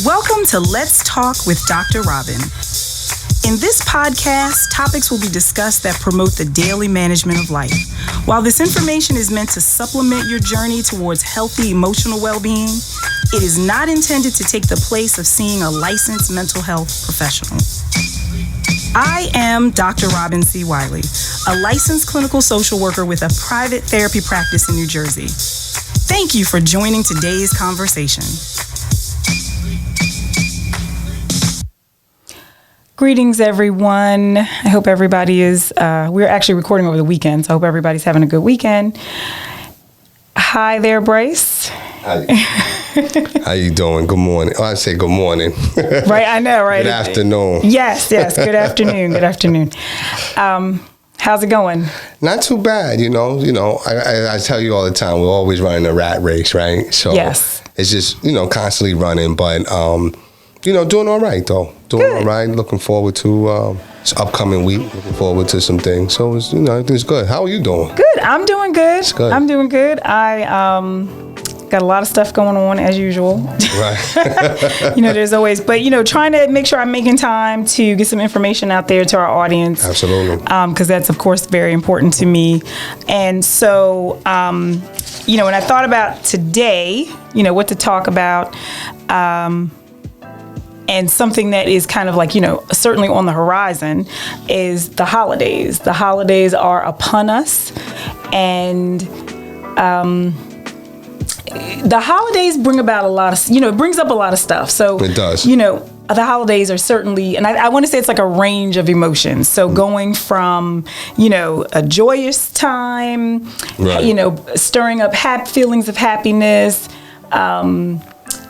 Welcome to Let's Talk with Dr. Robin. In this podcast, topics will be discussed that promote the daily management of life. While this information is meant to supplement your journey towards healthy emotional well-being, it is not intended to take the place of seeing a licensed mental health professional. I am Dr. Robin C. Wiley, a licensed clinical social worker with a private therapy practice in New Jersey. Thank you for joining today's conversation. Greetings, everyone. I hope everybody is, we're actually recording over the weekend, so I hope everybody's having a good weekend. Hi there, Bryce. Hi. How you doing? Good morning. Oh, I say good morning. Right, I know, right? Good afternoon. Yes. Good afternoon. Good afternoon. How's it going? Not too bad, you know. I tell you all the time, we're always running a rat race, right? So yes. It's just, constantly running, but, doing all right, though. Doing all right. Looking forward to this upcoming week. Looking forward to some things. So, it's, everything's good. How are you doing? Good. I'm doing good. It's good. I'm doing good. I got a lot of stuff going on as usual. Right. There's always, but, trying to make sure I'm making time to get some information out there to our audience. Absolutely. Because that's, of course, very important to me. And so, when I thought about today, what to talk about, and something that is kind of like, certainly on the horizon is the holidays. The holidays are upon us. And the holidays bring about a lot of, it brings up a lot of stuff. So, it does. The holidays are certainly, and I want to say it's like a range of emotions. So going from, a joyous time, right. Stirring up feelings of happiness,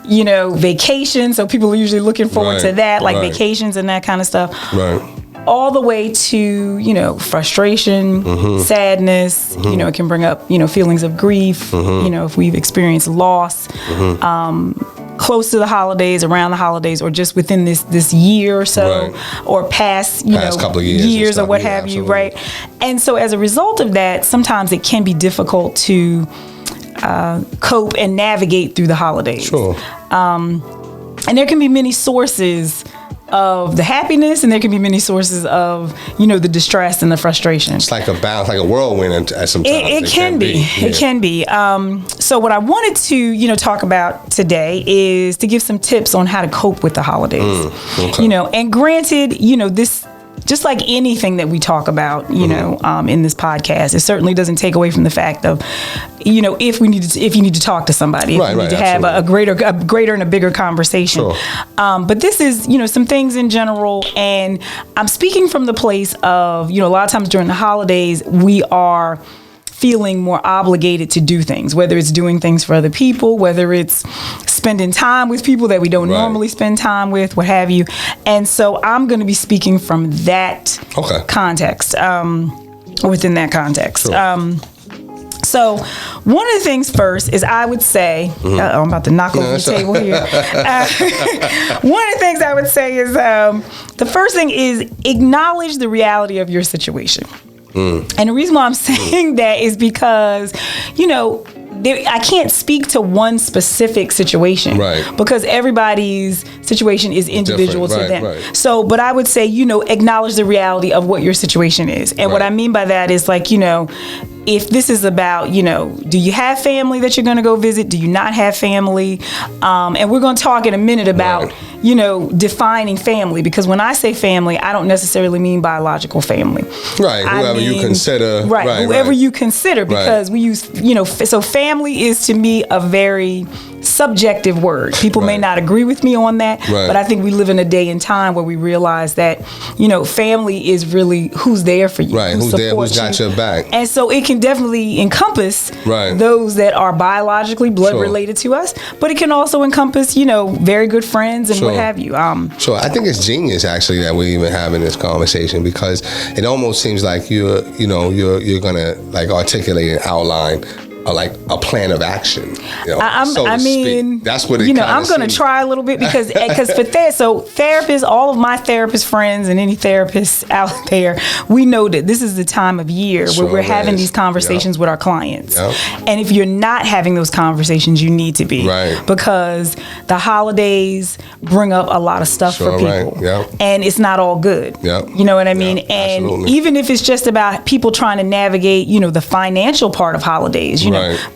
vacation. So people are usually looking forward to that, like vacations and that kind of stuff. Right. All the way to, frustration, sadness, it can bring up, feelings of grief, if we've experienced loss, close to the holidays, around the holidays, or just within this year or so, or past couple of years or what have you, right? And so as a result of that, sometimes it can be difficult to cope and navigate through the holidays. Sure. And there can be many sources of the happiness, and there can be many sources of, the distress and the frustration. It's like a balance, like a whirlwind at some times. It can be. Yeah. It can be. So what I wanted to, talk about today is to give some tips on how to cope with the holidays. Okay. And granted, this, just like anything that we talk about, in this podcast, it certainly doesn't take away from the fact of, if you need to talk to somebody, if you need to have a greater and a bigger conversation. Sure. But this is, some things in general, and I'm speaking from the place of, a lot of times during the holidays, we are feeling more obligated to do things, whether it's doing things for other people, whether it's spending time with people that we don't normally spend time with, what have you. And so I'm going to be speaking from that context, within that context. Sure. So one of the things first is I would say, I'm about to knock over the table here. One of the things I would say is the first thing is acknowledge the reality of your situation. And the reason why I'm saying that is because, I can't speak to one specific situation, because everybody's situation is individual to them. Right. So, but I would say, acknowledge the reality of what your situation is. And what I mean by that is like, if this is about, do you have family that you're going to go visit? Do you not have family? And we're going to talk in a minute about, defining family, because when I say family, I don't necessarily mean biological family. Right. Whoever you consider. Whoever you consider, because we use, so family is to me a very subjective word. People may not agree with me on that, but I think we live in a day and time where we realize that, family is really who's there for you. Right. Who's there, who's got your back. And so it can definitely encompass those that are biologically blood related to us, but it can also encompass, very good friends and what have you. Sure. I think it's genius actually that we're even having this conversation, because it almost seems like you're going to like articulate and outline like a plan of action. You know, I mean, that's what it I'm going to try a little bit because for therapists, all of my therapist friends and any therapists out there, we know that this is the time of year where we're having these conversations with our clients. And if you're not having those conversations, you need to be, because the holidays bring up a lot of stuff for people, and it's not all good. You know what I mean? And even if it's just about people trying to navigate, the financial part of holidays,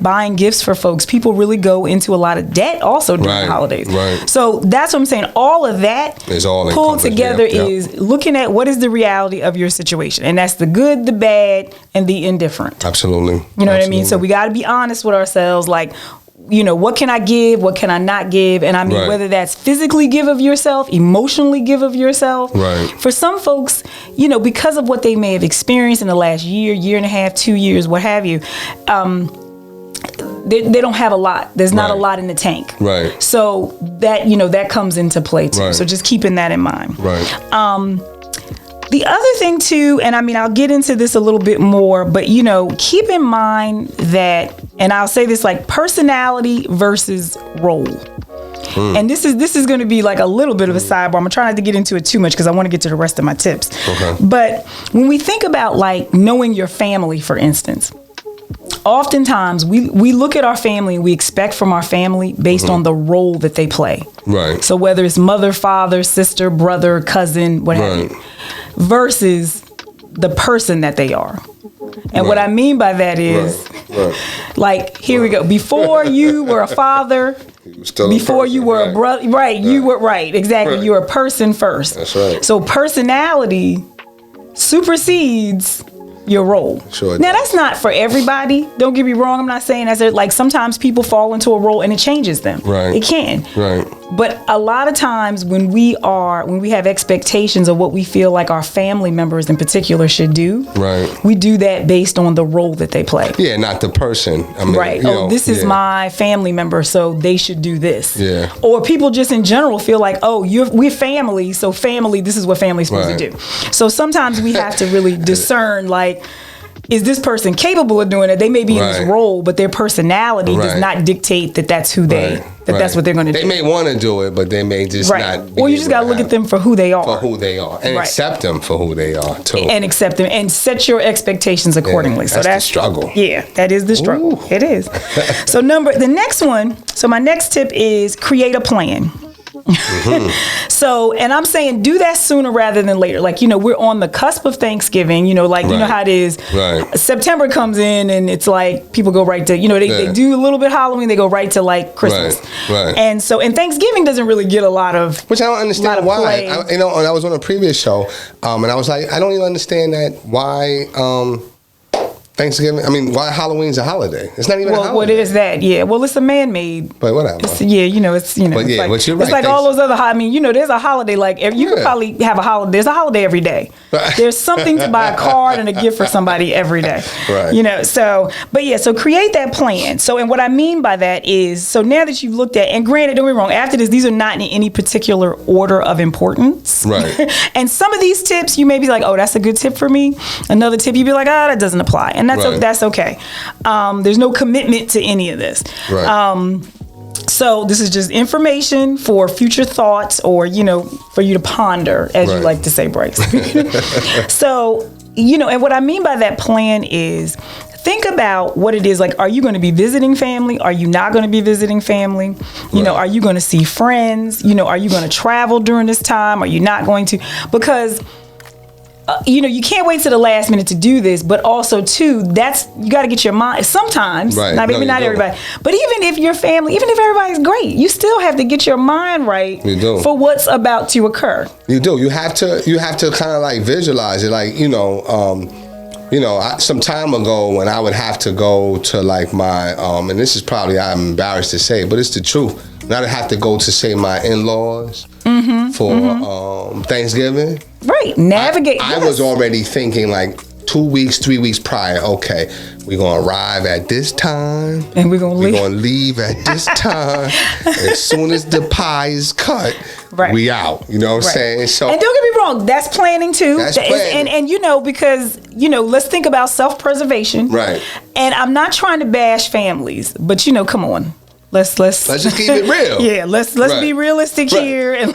buying gifts for folks, people really go into a lot of debt also during the holidays. So that's what I'm saying. All of that is all pulled together is looking at what is the reality of your situation. And that's the good, the bad, and the indifferent. Absolutely. You know what I mean? So we got to be honest with ourselves. Like, what can I give? What can I not give? And I mean, whether that's physically give of yourself, emotionally give of yourself. For some folks, because of what they may have experienced in the last year and a half, 2 years, what have you, they don't have a lot. There's not a lot in the tank. So that, that comes into play too. So just keeping that in mind. The other thing too, and I mean, I'll get into this a little bit more, but keep in mind that, and I'll say this, like personality versus role. And this is going to be like a little bit of a sidebar. I'm going to try not to get into it too much because I want to get to the rest of my tips. But when we think about like knowing your family, for instance, oftentimes we look at our family and we expect from our family based on the role that they play. So whether it's mother, father, sister, brother, cousin, what have you, versus the person that they are. And what I mean by that is, like, here we go. Before you were a father, before you were a brother, you were exactly. You're a person first. That's right. So personality supersedes your role. Now that's not for everybody. Don't get me wrong. I'm not saying as like sometimes people fall into a role and it changes them. It can. But a lot of times when we have expectations of what we feel like our family members in particular should do, we do that based on the role that they play. Yeah, not the person. I mean, this is my family member, so they should do this. Or people just in general feel like, we're family, so family, this is what family's supposed to do. So sometimes we have to really discern, like, is this person capable of doing it? They may be in this role, but their personality does not dictate that that's who that's what they're going to do. They may want to do it, but they may just not. Or you just got to look at them for who they are. And accept them for who they are, too. And accept them and set your expectations accordingly. So that's the struggle. Yeah, that is the struggle. Ooh. It is. So my next tip is create a plan. So, and I'm saying do that sooner rather than later. Like, we're on the cusp of Thanksgiving, you know how it is. September comes in and it's like people go right to, they do a little bit Halloween, they go right to like Christmas. And so, and Thanksgiving doesn't really get a lot of, which I don't understand why. I was on a previous show and I was like, I don't even understand that why, Thanksgiving. I mean, why Halloween's a holiday? It's not even a holiday. What is that? Yeah. Well, it's a man-made. But whatever. But you're right. But you're right. It's like all those other. There's a holiday. Like you could probably have a holiday. There's a holiday every day. There's something to buy a card and a gift for somebody every day. So create that plan. So, and what I mean by that is, so now that you've looked at, and granted, don't get me wrong, after this, these are not in any particular order of importance. And some of these tips, you may be like, oh, that's a good tip for me. Another tip, you'd be like, that doesn't apply. And that's okay. There's no commitment to any of this. So this is just information for future thoughts or, for you to ponder, as you like to say, Bryce. So, and what I mean by that plan is think about what it is. Like, are you going to be visiting family? Are you not going to be visiting family? Are you going to see friends? Are you going to travel during this time? Are you not going to? Because you can't wait to the last minute to do this, but also too, you got to get your mind sometimes, not everybody, but even if your family, even if everybody's great, you still have to get your mind right for what's about to occur. You do. You have to kind of like visualize it. Like, some time ago when I would have to go to like my, and this is probably, I'm embarrassed to say, but it's the truth. And I'd have to go to, say, my in-laws for Thanksgiving. Navigate. I was already thinking like, 2 weeks, 3 weeks prior. Okay, we're gonna arrive at this time, and we're gonna leave at this time. As soon as the pie is cut, we out. You know what I'm saying? So, and don't get me wrong, that's planning too. That's planning. And you know, because you know, let's think about self-preservation. Right. And I'm not trying to bash families, but you know, come on. Let's just keep it real. Yeah, let's be realistic here, and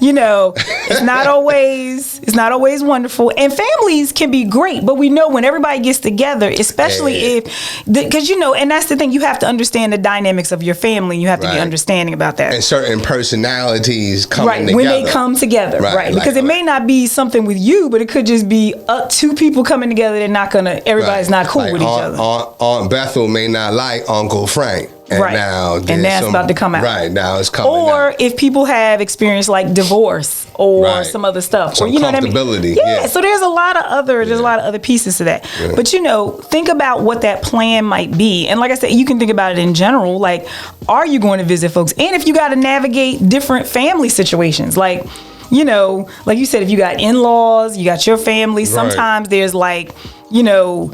you know, it's not always wonderful. And families can be great, but we know when everybody gets together, especially because you know, and that's the thing, you have to understand the dynamics of your family. You have to be understanding about that. And certain personalities coming together. When they come together, right? Because it may not be something with you, but it could just be two people coming together. They're not gonna. Everybody's not cool with each other. Aunt Bethel may not like Uncle Frank. And now that's about to come out. Right, now it's coming Or out. if people have experienced like divorce or some other stuff. Some or you know what I mean? Yeah. So there's a lot of other pieces to that. Yeah. But you know, think about what that plan might be. And like I said, you can think about it in general. Like, are you going to visit folks? And if you got to navigate different family situations, like, you know, like you said, if you got in-laws, you got your family, sometimes there's like, you know,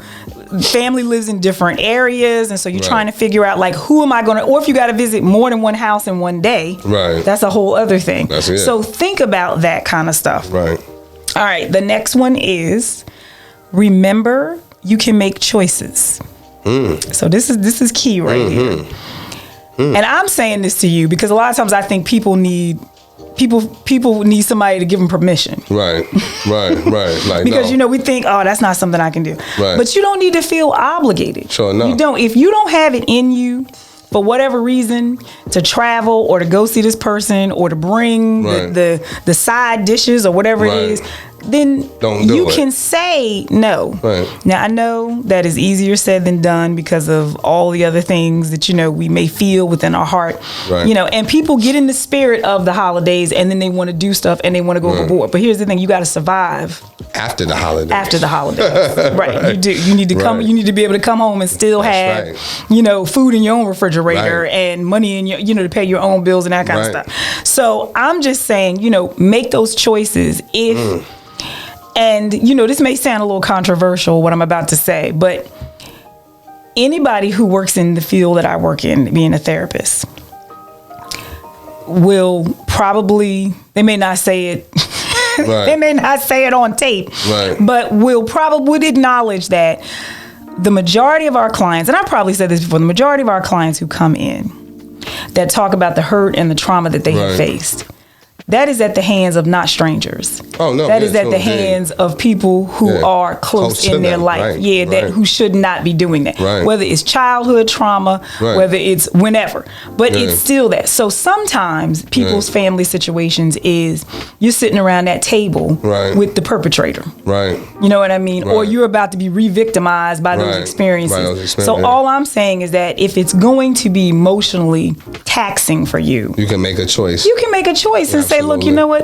family lives in different areas, and so you're trying to figure out like, who am I going to, or if you got to visit more than one house in one day, that's a whole other thing. That's it. So think about that kind of stuff. Right. All right. The next one is, remember you can make choices. So this is key right here. And I'm saying this to you because a lot of times I think people need somebody to give them permission. Right. Like, because you know, we think, oh, that's not something I can do. Right. But you don't need to feel obligated. Sure, no. You don't. If you don't have it in you, for whatever reason, to travel or to go see this person or to bring the side dishes or whatever it is, then you can say no. Right. Now, I know that is easier said than done because of all the other things that, you know, we may feel within our heart. Right. You know, and people get in the spirit of the holidays and then they want to do stuff and they want to go overboard. But here's the thing, you got to survive after the holidays. Right. You do. You need to come. You need to be able to come home and still have, you know, food in your own refrigerator and money in your, you know, to pay your own bills and that kind of stuff. So I'm just saying, you know, make those choices if. And, you know, this may sound a little controversial, what I'm about to say, but anybody who works in the field that I work in, being a therapist, will probably, they may not say it, they may not say it on tape, but would acknowledge that the majority of our clients, and I probably said this before, the majority of our clients who come in that talk about the hurt and the trauma that they have faced, that is at the hands of not strangers. Oh no, that is at the hands of people who are close in their life. Who should not be doing that. Whether it's childhood trauma, whether it's whenever, but it's still that. So sometimes people's family situations is you're sitting around that table with the perpetrator. You know what I mean? Or you're about to be re-victimized by those experiences. So all I'm saying is that if it's going to be emotionally taxing for you, you can make a choice. You can make a choice and say, look, you know what,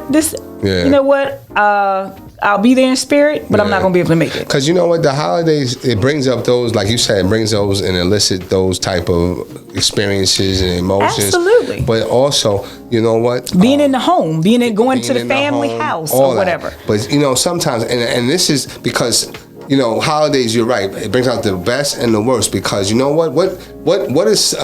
you know what, I'll be there in spirit, but I'm not going to be able to make it. Because you know what, the holidays, it brings up those, like you said, it brings those and elicit those type of experiences and emotions. Absolutely. But also, you know what? Being in the home, going to the family house or whatever. But, you know, sometimes, and this is because, you know, holidays, you're right, it brings out the best and the worst because, you know what is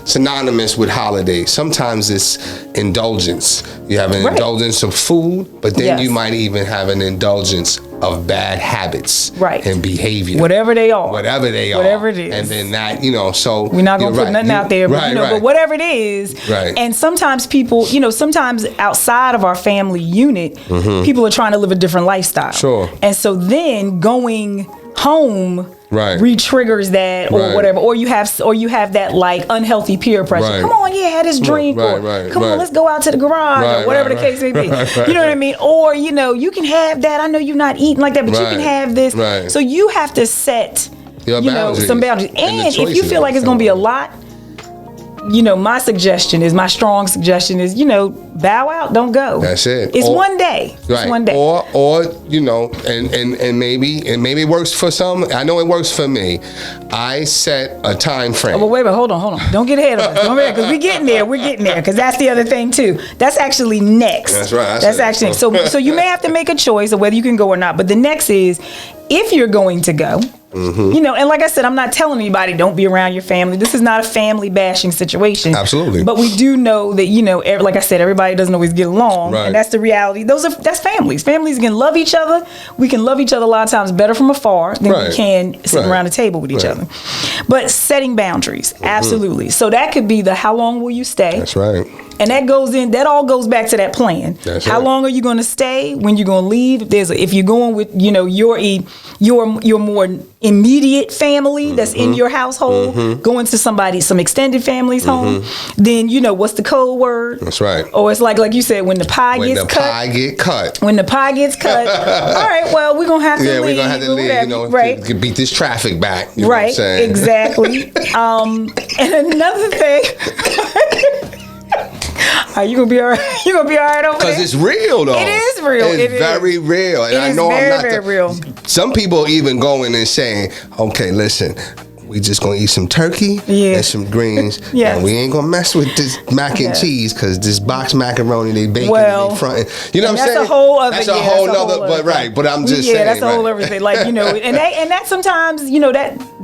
synonymous with holidays? Sometimes it's indulgence. You have an indulgence of food, but then you might even have an indulgence of bad habits and behavior. Whatever they are. Whatever it is. And then that, you know, so we're not going to put nothing out there, but, you know, but whatever it is. And sometimes people, you know, sometimes outside of our family unit, people are trying to live a different lifestyle. Sure. And so then going home re-triggers that or whatever, or you have that like unhealthy peer pressure. Come on, have this drink, or come on, let's go out to the garage, or whatever the case may be. You know what I mean? Or, you know, you can have that. I know you're not eating like that, but you can have this. So you have to set, you know, some boundaries. And if you feel like it's going to be a lot, my suggestion is, my strong suggestion is, bow out, don't go. That's it. It's one day. Right. It's one day. Or and maybe it works for some. I know it works for me. I set a time frame. But wait, hold on. Don't get ahead of us. Because we're getting there. Because that's the other thing too. That's actually next. That's right. That's actually so you may have to make a choice of whether you can go or not. But the next is, if you're going to go, and like I said, I'm not telling anybody don't be around your family. This is not a family bashing situation. Absolutely. But we do know that, like I said, everybody doesn't always get along. Right. And that's the reality. That's families. Families can love each other. We can love each other a lot of times better from afar than we can sitting around the table with each other. But setting boundaries, absolutely. So that could be how long will you stay? That's right. And that all goes back to that plan. That's How right. long are you going to stay? When you're going to leave? If you're going with your more immediate family that's in your household, going to some extended family's home, then what's the code word? That's right. Or it's like you said, when the pie gets cut. When the pie gets cut. All right, well, we're gonna have to leave. Yeah, we're gonna have to leave. Right. To beat this traffic back. Right. Know what I'm saying? Exactly. And another thing. Are you gonna be all right? You gonna be all right over there? Because it's real, though. It is real. It's very real, and I know I'm not very real. Some people even going and saying, "Okay, listen, we just gonna eat some turkey and some greens, and we ain't gonna mess with this mac and cheese because this box macaroni they baking and they fronting." You know what I'm saying? That's a whole other. That's a whole other. But right, but I'm just saying. Yeah, that's a whole other thing. Like and that sometimes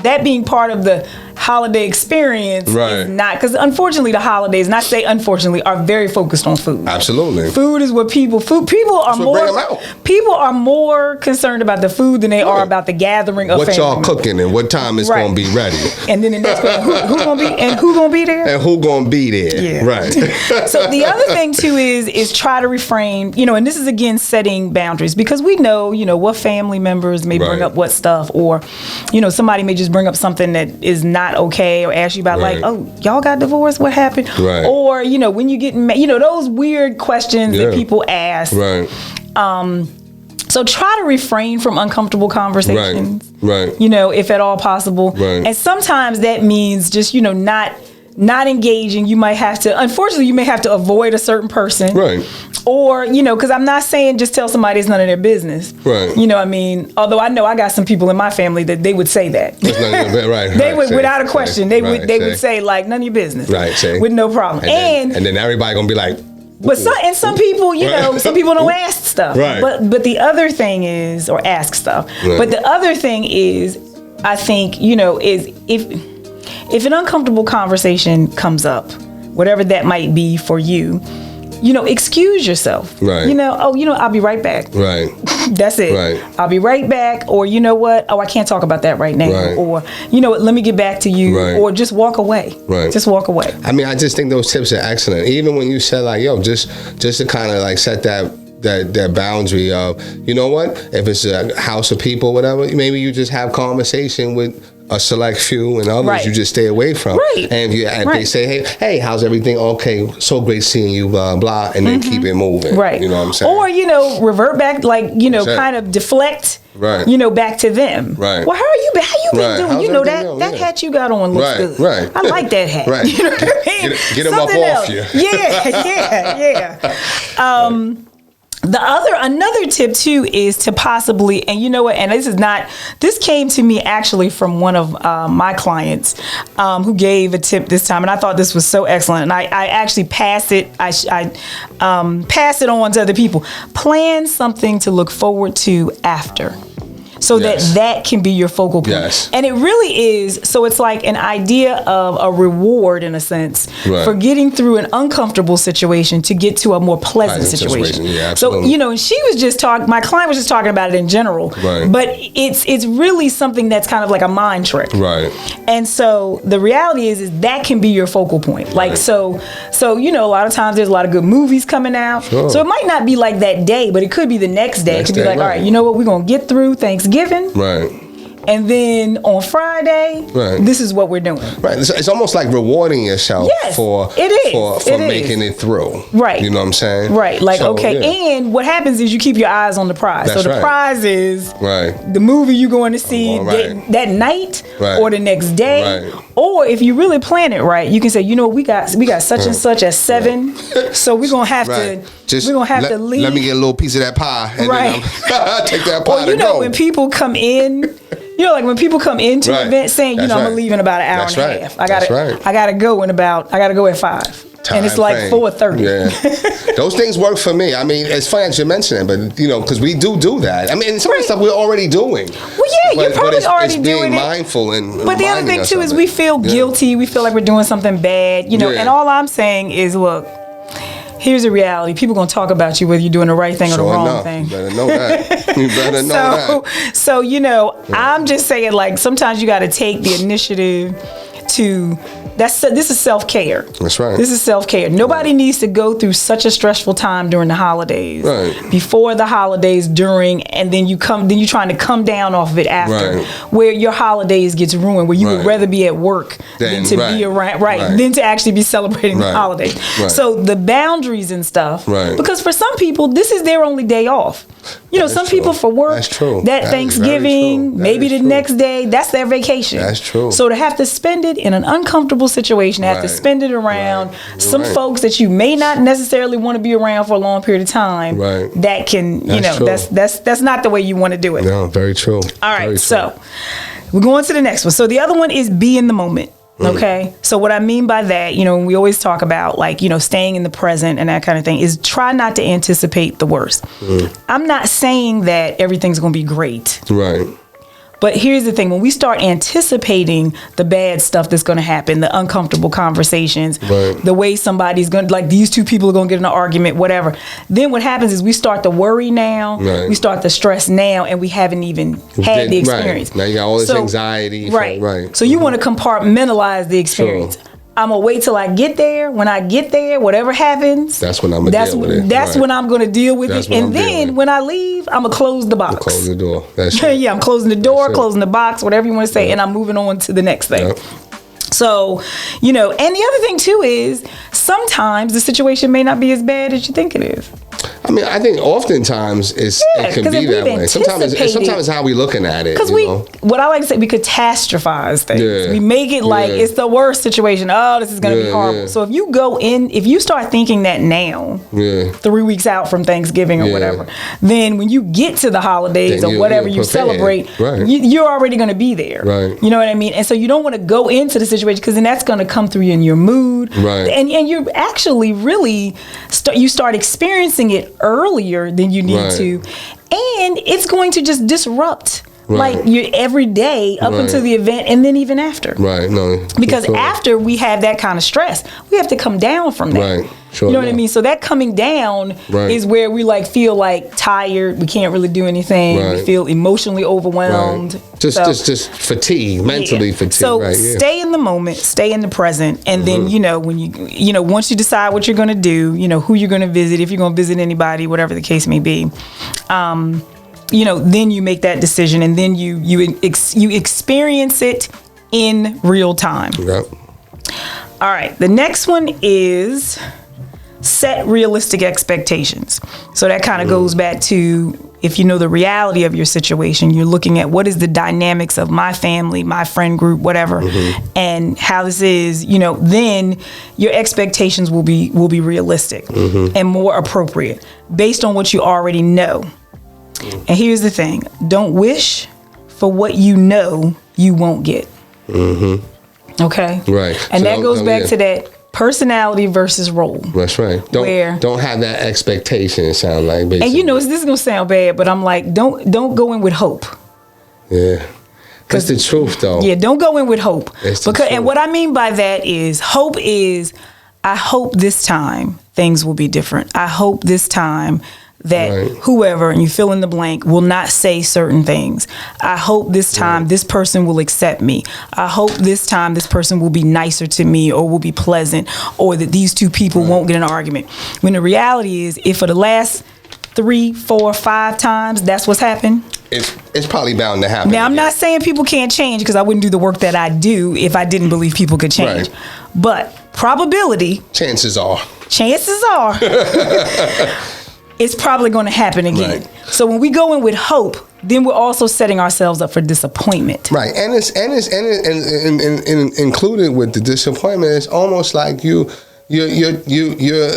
that being part of the holiday experience is not, because unfortunately the holidays, and I say unfortunately, are very focused on food. Absolutely. Food is what people are more concerned about the food than they are about the gathering of what family y'all cooking and what time it's gonna be ready. And then the next question, who gonna be there? And who gonna be there? Yeah. Right. So the other thing too is try to refrain, and this is again setting boundaries, because we know, what family members may bring up what stuff, or somebody may just bring up something that is not okay, or ask you about like, oh, y'all got divorced, what happened? Right. Or when you get those weird questions that people ask. Right. So try to refrain from uncomfortable conversations. Right. If at all possible. Right. And sometimes that means just not engaging. You may have to avoid a certain person. Right. Or, because I'm not saying just tell somebody it's none of their business. Right. Although I know I got some people in my family that they would say that. Right. They would, without a question, they would say like, none of your business. Right. With no problem. And then everybody gonna be like, but some people, some people don't ask stuff. Right. But the other thing is, or ask stuff. Right. But the other thing is, I think, is if an uncomfortable conversation comes up, whatever that might be for you, excuse yourself. Right. I'll be right back. Right. That's it. Right. I'll be right back. Or you know what? Oh, I can't talk about that right now. Right. Or what? Let me get back to you. Right. Or just walk away. Right. Just walk away. I mean, I just think those tips are excellent. Even when you said like, just to kind of like set that boundary of, you know what? If it's a house of people, whatever, maybe you just have conversation with a select few, and others you just stay away from. Right. And if they say, hey, how's everything? Okay, so great seeing you, blah, blah, and then keep it moving. Right. You know what I'm saying? Or, revert back, like, kind of deflect, back to them. Right. Well, how you been doing? How's that hat you got on looks good. Right. I like that hat. Right. You know what I mean? Get them up off you. Yeah. Another tip too is to possibly, and and this came to me actually from one of my clients who gave a tip this time, and I thought this was so excellent, and I actually pass it pass it on to other people. Plan something to look forward to after. So that can be your focal point. Yes. And it really is. So it's like an idea of a reward, in a sense, for getting through an uncomfortable situation to get to a more pleasant situation. Yeah, so, and she was just my client was just talking about it in general. Right. But it's really something that's kind of like a mind trick. Right. And so the reality is that can be your focal point. Right. Like, so a lot of times there's a lot of good movies coming out. Sure. So it might not be like that day, but it could be the next day. It could be like, all right, you know what, we're going to get through Thanksgiving. Right. And then on Friday, this is what we're doing. Right. It's almost like rewarding yourself for making it through. Right. You know what I'm saying? Right. Like, so, and what happens is you keep your eyes on the prize. That's so the prize is the movie you're going to see that night or the next day. Right. Or if you really plan it right, you can say, you know, we got such and such at 7, so we're gonna have to leave. Let me get a little piece of that pie, and then take that pie. Or you know, when people come in, you know, like when people come into an event saying, you know, I'm gonna leave in about an hour and a half. I gotta go at 5. And it's like 4:30. Yeah. Those things work for me. I mean, it's funny that you mention it, but you know, because we do that. I mean, some of the stuff we're already doing. Well, yeah, you're probably already doing it. It's being mindful and. But the other thing too is we feel guilty. We feel like we're doing something bad. You know, and all I'm saying is, look. Here's the reality. People going to talk about you whether you're doing the right thing or the wrong thing. You better know that. You better know that. So, you know, I'm just saying, like, sometimes you got to take the initiative to... This is self-care. That's right. This is self-care. Nobody needs to go through such a stressful time during the holidays. Right. Before the holidays, during, and then you're trying to come down off of it after. Right. Where your holidays gets ruined, where you would rather be at work than to be around, than to actually be celebrating the holidays. Right. So the boundaries and stuff. Right. Because for some people, this is their only day off. You know, some people for work, that's true. That Thanksgiving, maybe the next day, that's their vacation. That's true. So to have to spend it in an uncomfortable situation, have to spend it around some folks that you may not necessarily want to be around for a long period of time. Right. That can, you know, that's not the way you want to do it. No, very true. All right, so we're going to the next one. So the other one is be in the moment. Okay. So what I mean by that, you know, we always talk about like, you know, staying in the present and that kind of thing is try not to anticipate the worst. I'm not saying that everything's going to be great. Right. But here's the thing. When we start anticipating the bad stuff that's going to happen, the uncomfortable conversations, the way somebody's going to, like these two people are going to get in an argument, whatever. Then what happens is we start to worry now. Right. We start to stress now, and we haven't even had the experience. Now you got all this anxiety. Right. So you want to compartmentalize the experience. Sure. I'm going to wait till I get there. When I get there, whatever happens, that's when I'm going to deal with it. That's when I'm going to deal with it. And then when I leave, I'm going to close the box. Close the door. That's right. Yeah, I'm closing the door, closing the box, whatever you want to say, and I'm moving on to the next thing. Yep. So, you know, and the other thing too is sometimes the situation may not be as bad as you think it is. I mean, I think oftentimes it can be that way. Sometimes it's how we looking at it. Because what I like to say, we catastrophize things. Yeah. We make it like it's the worst situation. Oh, this is going to be horrible. Yeah. So if you start thinking that now, 3 weeks out from Thanksgiving or whatever, then when you get to the holidays or whatever you celebrate, you're already going to be there. Right. You know what I mean? And so you don't want to go into the situation because then that's going to come through in your mood. Right. And you're actually really, you start experiencing it earlier than you need to, and it's going to just disrupt like your every day up until the event and then even after. Right. No. Because after we have that kind of stress, we have to come down from that. Right. Sure, you know what I mean? So that coming down is where we like feel like tired. We can't really do anything. We feel emotionally overwhelmed. Just fatigue, mentally fatigue. So stay in the moment, stay in the present, and then you know when you know once you decide what you're going to do, you know who you're going to visit, if you're going to visit anybody, whatever the case may be. You know, then you make that decision, and then you experience it in real time. Yep. All right. The next one is set realistic expectations. So that kind of goes back to if you know the reality of your situation, you're looking at what is the dynamics of my family, my friend group, whatever, and how this is, you know, then your expectations will be realistic and more appropriate based on what you already know. And here's the thing. Don't wish for what you know you won't get. Okay? Right. And so that goes back to that personality versus role. That's right. Don't have that expectation, it sounds like. Basically. And you know, this is going to sound bad, but I'm like, don't go in with hope. Yeah. That's the truth, though. Yeah, don't go in with hope. And what I mean by that is, hope is, I hope this time things will be different. I hope this time that whoever, and you fill in the blank, will not say certain things. I hope this time this person will accept me. I hope this time this person will be nicer to me or will be pleasant, or that these two people won't get in an argument. When the reality is, if for the last 3, 4, 5 times that's what's happened, it's probably bound to happen. Now, I'm not saying people can't change, because I wouldn't do the work that I do if I didn't believe people could change. Right. But probability, chances are, it's probably going to happen again. Right. So when we go in with hope, then we're also setting ourselves up for disappointment. Right, and it's included with the disappointment. It's almost like you're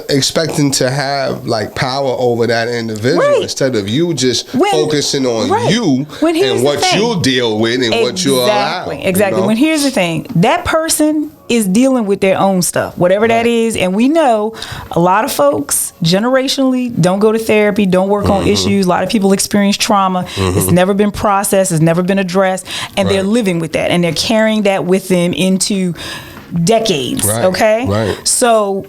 expecting to have like power over that individual, right, instead of you just focusing on right, you and what you deal with and what you allow. Exactly. When here's the thing, that person is dealing with their own stuff, whatever that is. And we know a lot of folks generationally don't go to therapy, don't work on issues. A lot of people experience trauma. It's never been processed, it's never been addressed, and they're living with that, and they're carrying that with them into decades. Okay? Right. So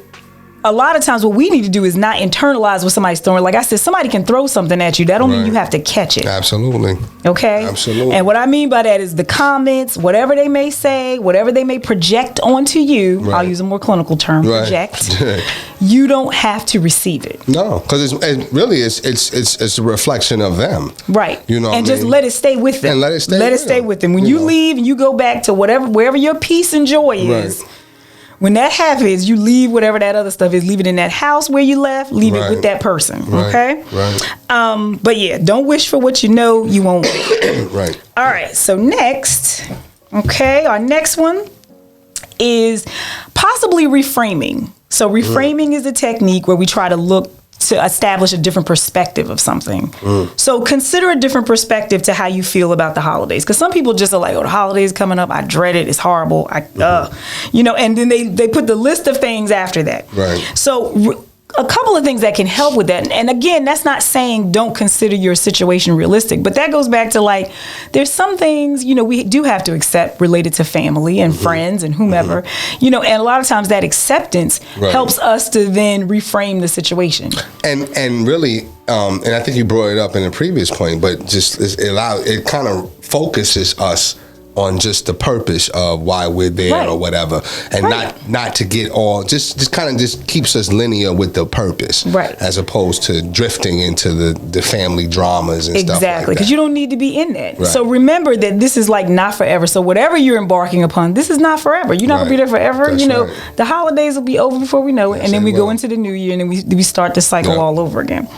a lot of times what we need to do is not internalize what somebody's throwing. Like I said, somebody can throw something at you. That don't mean you have to catch it. Absolutely. Okay? Absolutely. And what I mean by that is the comments, whatever they may say, whatever they may project onto you, I'll use a more clinical term, project, you don't have to receive it. No, because it's a reflection of them. Right. You know and just let it stay with them. And let it stay with them. When you leave and you go back to wherever your peace and joy is, when that happens, you leave whatever that other stuff is. Leave it in that house where you left. Leave it with that person. Okay? Right. But yeah, don't wish for what you know you won't get. Right. All right. So next, our next one is possibly reframing. So reframing is a technique where we try to look to establish a different perspective of something. So consider a different perspective to how you feel about the holidays. Because some people just are like, oh, the holidays coming up, I dread it, it's horrible. And then they put the list of things after that. Right. So a couple of things that can help with that. And again, that's not saying don't consider your situation realistic, but that goes back to like, there's some things, we do have to accept related to family and friends and whomever, and a lot of times that acceptance helps us to then reframe the situation. And really, and I think you brought it up in a previous point, but just it kind of focuses us on just the purpose of why we're there or whatever, and not to get all just kind of just keeps us linear with the purpose, as opposed to drifting into the family dramas and stuff like that. Exactly, because you don't need to be in that. So remember that this is like not forever. So whatever you're embarking upon, this is not forever. You're not gonna be there forever. That's the holidays will be over before we know it, and then we go into the new year, and then we start the cycle all over again.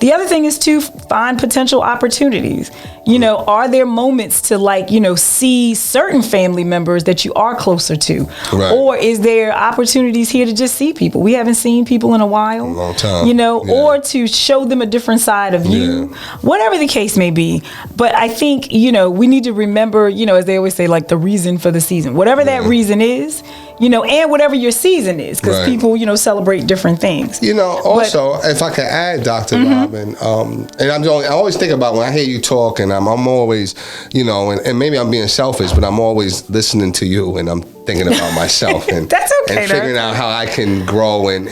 The other thing is to find potential opportunities. Are there moments to see certain family members that you are closer to? Or is there opportunities here to just see people? We haven't seen people in a while. A long time. Or to show them a different side of you. Whatever the case may be. But I think, we need to remember, as they always say, like the reason for the season. Whatever that reason is, and whatever your season is, because people, celebrate different things. Also, if I could add, Dr. Robin, and I always think about when I hear you talk, and I'm always, and maybe I'm being selfish, but I'm always listening to you, and I'm thinking about myself, and that's okay, and figuring out how I can grow and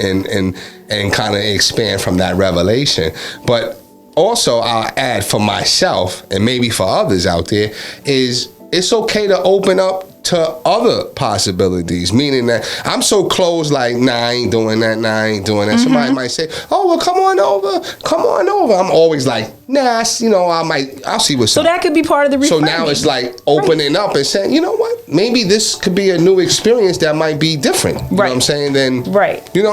kind of expand from that revelation. But also, I'll add for myself, and maybe for others out there, is it's okay to open up to other possibilities, meaning that I'm so close, like, I ain't doing that, Somebody might say, oh, well, come on over. I'm always like, nah, I'll see what's up. So that could be part of the reframing. So now it's like opening up and saying, you know what, maybe this could be a new experience that might be different. You know what I'm saying?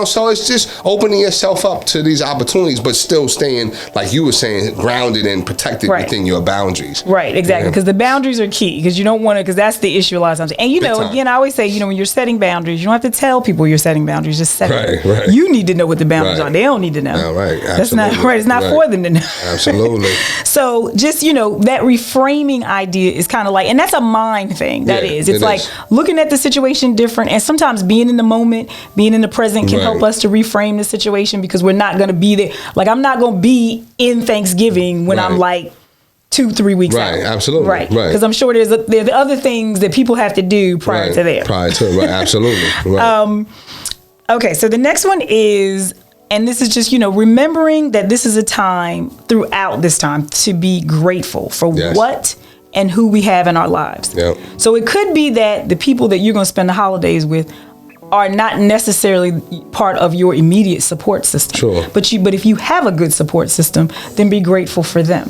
So it's just opening yourself up to these opportunities, but still staying, like you were saying, grounded and protected within your boundaries. Right, exactly, because the boundaries are key, because you don't want to, because that's the issue a lot of times. And again, I always say, when you're setting boundaries, you don't have to tell people you're setting boundaries, just set them. Right. You need to know what the boundaries are. They don't need to know. No, right. That's not right. It's not for them to know. Absolutely. So just, that reframing idea is kind of like, and that's a mind thing. That is. It's like looking at the situation different, and sometimes being in the moment, being in the present can help us to reframe the situation, because we're not going to be there. Like, I'm not going to be in Thanksgiving when I'm like 2-3 weeks out. Absolutely. Right. Because I'm sure there's other things that people have to do prior to that. Absolutely. Okay, so the next one is, and this is just, remembering that this is a time throughout this time to be grateful for what and who we have in our lives. So it could be that the people that you're going to spend the holidays with are not necessarily part of your immediate support system. But if you have a good support system, then be grateful for them.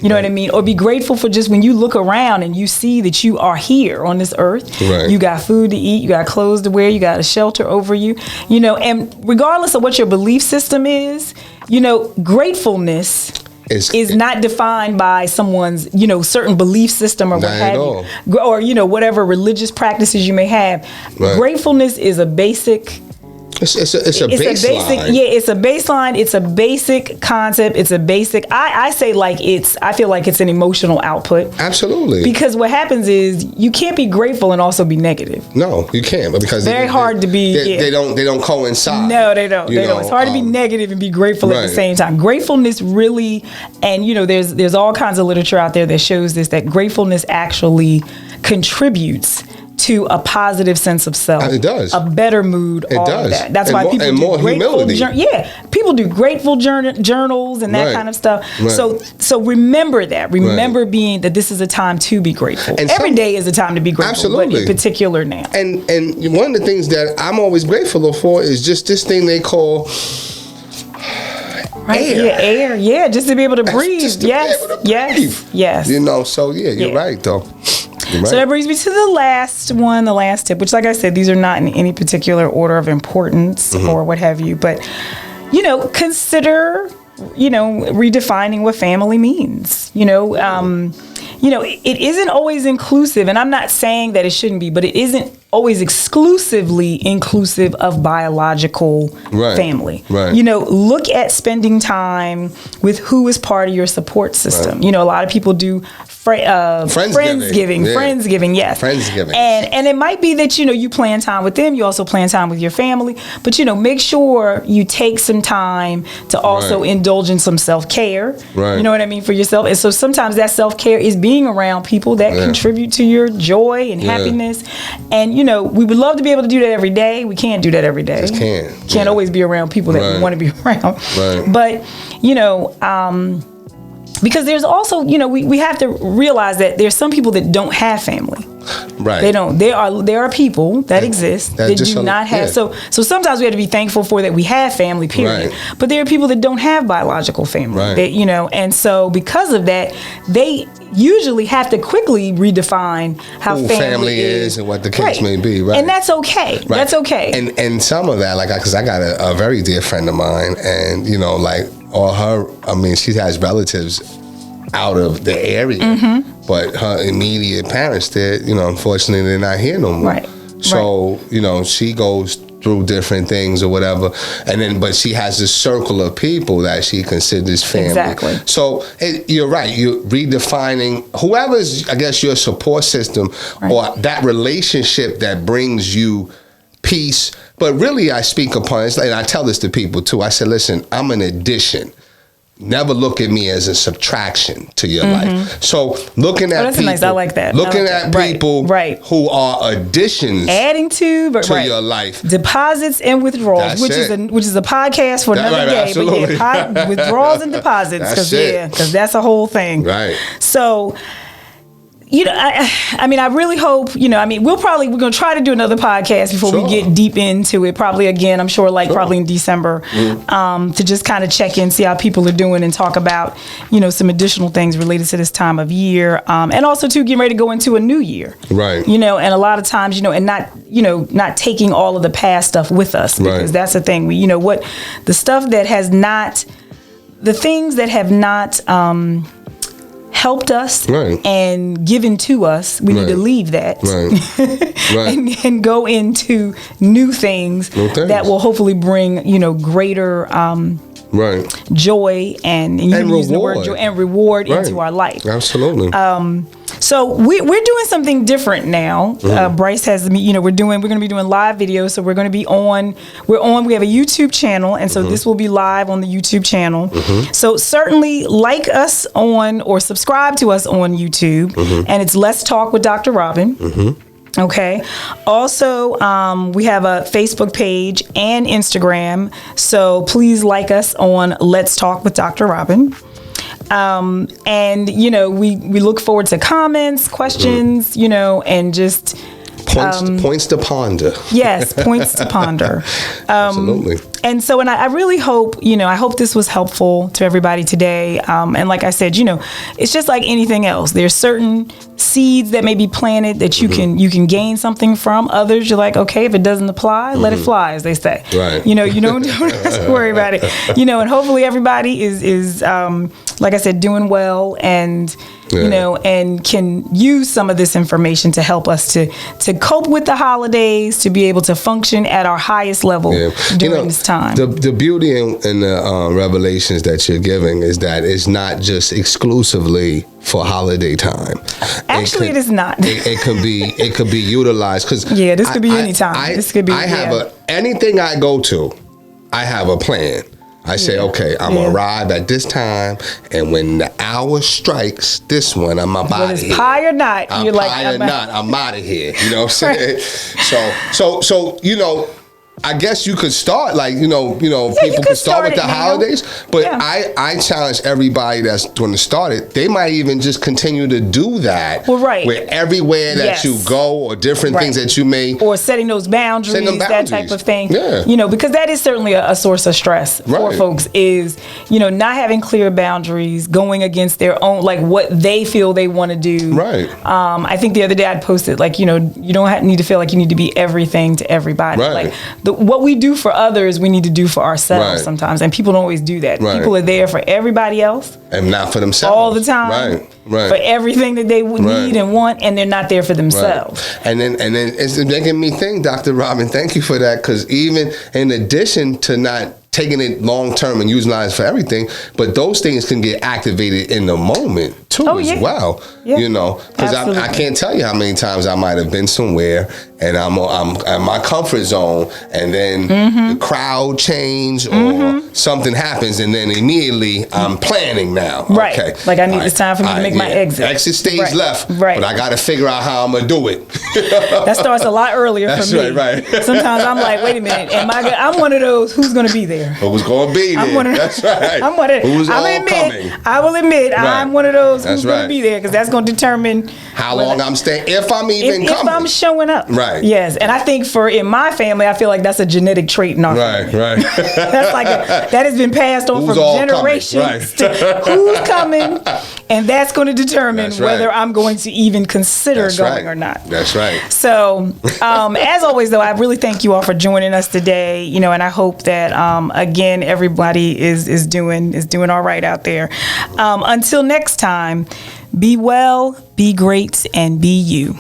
You know what I mean? Or be grateful for just when you look around and you see that you are here on this earth. Right. You got food to eat, you got clothes to wear, you got a shelter over you. You know, and regardless of what your belief system is, you know, gratefulness is not defined by someone's, you know, certain belief system or what have you. Or, you know, whatever religious practices you may have. Right. Gratefulness is a basic... It's a baseline. It's a baseline. It's a basic concept. It's a basic. I say like I feel like it's an emotional output. Absolutely. Because what happens is you can't be grateful and also be negative. No, you can't. Because very hard to be. They don't coincide. No, they don't. It's hard to be negative and be grateful at the same time. Gratefulness really, and you know, there's all kinds of literature out there that shows this, that gratefulness actually contributes to a positive sense of self. It does. A better mood. It all does. Of that. That's why people do more grateful people do grateful journals and that kind of stuff. Right. So remember that. Remember being that this is a time to be grateful. And every day is a time to be grateful. Absolutely. But in particular now. And one of the things that I'm always grateful for is just this thing they call air. Yeah, air. Yeah, just to be able to breathe. Yes. You know, so you're right though. Right. So that brings me to the last tip, which, like I said, these are not in any particular order of importance or what have you. But, you know, consider, you know, redefining what family means. You know, it isn't always inclusive. And I'm not saying that it shouldn't be, but it isn't always exclusively inclusive of biological family. Right. You know, look at spending time with who is part of your support system. Right. You know, a lot of people do Friendsgiving, yes. Friendsgiving. And it might be that, you know, you plan time with them, you also plan time with your family, but, you know, make sure you take some time to also indulge in some self-care. Right. You know what I mean, for yourself. And so sometimes that self-care is being around people that contribute to your joy and happiness. And, you know, we would love to be able to do that every day. We can't do that every day. Just can't. Can't always be around people that we want to be around. Right. But, you know, because there's also, you know, we have to realize that there's some people that don't have family. Right. They don't. There are people that exist that do not have. Yeah. So sometimes we have to be thankful for that we have family, period. Right. But there are people that don't have biological family. Right. That, you know, and so because of that, they usually have to quickly redefine how family is and what the case may be. Right. And that's okay. Right. That's okay. And some of that, like, because I got a very dear friend of mine, and you know, like she has relatives out of the area, but her immediate parents, unfortunately, they're not here no more. Right. So, you know, she goes through different things or whatever, but she has this circle of people that she considers family. Exactly. So you're right. You're redefining whoever's, I guess, your support system or that relationship that brings you peace. But really, I speak upon it, and I tell this to people too. I said, listen, I'm an addition. Never look at me as a subtraction to your life. So looking at people, nice. I like that. Looking at people who are additions, adding to your life, deposits and withdrawals, which is a podcast for another day. Absolutely. But withdrawals and deposits, because that's a whole thing. Right. So, you know, I mean, I really hope, you know, I mean, we're going to try to do another podcast before we get deep into it. Probably again, I'm sure, probably in December, to just kind of check in, see how people are doing and talk about, you know, some additional things related to this time of year. And also to getting ready to go into a new year. Right. You know, and a lot of times, you know, and not taking all of the past stuff with us, because that's the thing. The things that have not, helped us and given to us, we need to leave that and go into new things that will hopefully bring, you know, greater joy and reward. The word joy and reward into our life. Absolutely. So we're doing something different now. Bryce has, you know, we're going to be doing live videos. So we have a YouTube channel. And so this will be live on the YouTube channel. So certainly like us or subscribe to us on YouTube. And it's Let's Talk with Dr. Robin. Okay. Also, we have a Facebook page and Instagram. So please like us on Let's Talk with Dr. Robin. And, you know, we look forward to comments, questions, you know, and just points to ponder. Yes, points to ponder. Absolutely. And so, and I really hope, I hope this was helpful to everybody today. And like I said, it's just like anything else. There's certain seeds that may be planted that you can gain something from. Others, you're like, okay, if it doesn't apply, let it fly, as they say. Right. You don't have to worry about it. And hopefully everybody is like I said, doing well and and can use some of this information to help us to cope with the holidays, to be able to function at our highest level during this time. The beauty in the revelations that you're giving is that it's not just exclusively for holiday time. Actually, it is not. It could be utilized because this could be any time. This could be. I have anything I go to, I have a plan. I say, okay, I'm going to arrive at this time, and when the hour strikes this one, I'm out of here. Pie or not, I'm out of here. You know what I'm saying? So, I guess you could start people could start with the holidays, but I challenge everybody that's going to start it. They might even just continue to do that. Well, right. Where everywhere that you go or different things that you may. Or setting those boundaries, that type of thing. Yeah. Because that is certainly a source of stress for folks is, not having clear boundaries, going against their own, like what they feel they want to do. Right. I think the other day I posted, you don't need to feel like you need to be everything to everybody. Right. What we do for others, we need to do for ourselves sometimes. And people don't always do that. Right. People are there for everybody else. And not for themselves. All the time. Right. For everything that they would need and want, and they're not there for themselves. Right. And then it's making me think, Dr. Robin, thank you for that, because even in addition to not taking it long term and using it for everything, but those things can get activated in the moment too as well. Yeah. Because I can't tell you how many times I might have been somewhere and I'm in my comfort zone, and then the crowd change or something happens, and then immediately I'm planning now. Right. Okay. Like it's time for me to make my exit. Exit stage left. Right. But I got to figure out how I'm gonna do it. That starts a lot earlier for me. Right. Sometimes I'm like, wait a minute, I'm one of those who's gonna be there. Who's gonna be there? That's right. I will admit, I'm one of those who's gonna be there, because that's gonna determine how long I'm staying, if I'm even coming. If I'm showing up. Right. Yes, and I think in my family, I feel like that's a genetic trait in our family. Right. That's that has been passed on from generations to who's coming, and that's going to determine whether I'm going to even consider going or not. That's right. So, as always, though, I really thank you all for joining us today. And I hope that again everybody is doing all right out there. Until next time, be well, be great, and be you.